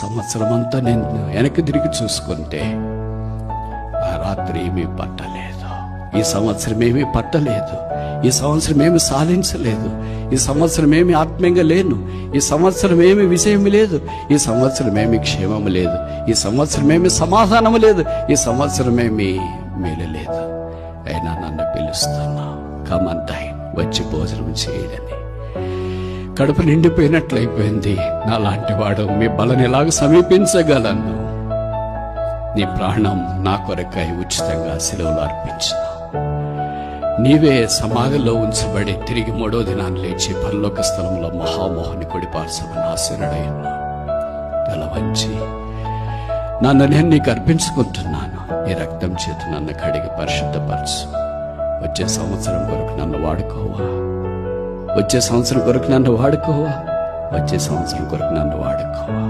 సంవత్సరం అంతా నేను వెనక్కి తిరిగి చూసుకుంటే ఆ రాత్రి ఏమీ పట్టలేదు, ఈ సంవత్సరం ఏమీ పట్టలేదు, ఈ సంవత్సరం ఏమి సాధించలేదు, ఈ సంవత్సరం ఏమి ఆత్మీయంగా లేను, ఈ సంవత్సరం ఏమి విజయం లేదు, ఈ సంవత్సరం ఏమి క్షేమము లేదు, ఈ సంవత్సరం ఏమి సమాధానము లేదు, ఈ సంవత్సరం ఏమి మేలు లేదు. అయినా నన్ను పిలుస్తున్నా, కమన్ టైం, వచ్చి భోజనం చేయడని. కడుపు నిండిపోయినట్లయిపోయింది. నాలాంటి వాడు మీ బలని ఎలాగ సమీపించగలను? నీ ప్రాణం నా కొరకై ఉచితంగా సిలువలో అర్పించినావు. నీవే సమాధిలో ఉంచబడి తిరిగి 3వ దినాన్ని లేచి పరలోక స్థలంలో మహామోహని కొడిపార్చమని ఆశీనుడై ఉన్నావు. తల వంచి నన్ను నేను నీకు అర్పించుకుంటున్నాను. నీ రక్తం చేత నన్ను కడిగి పరిశుద్ధపరచు. వచ్చే సంవత్సరం కొరకు నన్ను వాడుకోవా, వచ్చే సంవత్సరం కొరకు నన్ను వాడుకోవా, వచ్చే సంవత్సరం కొరకు నన్ను వాడుకోవా.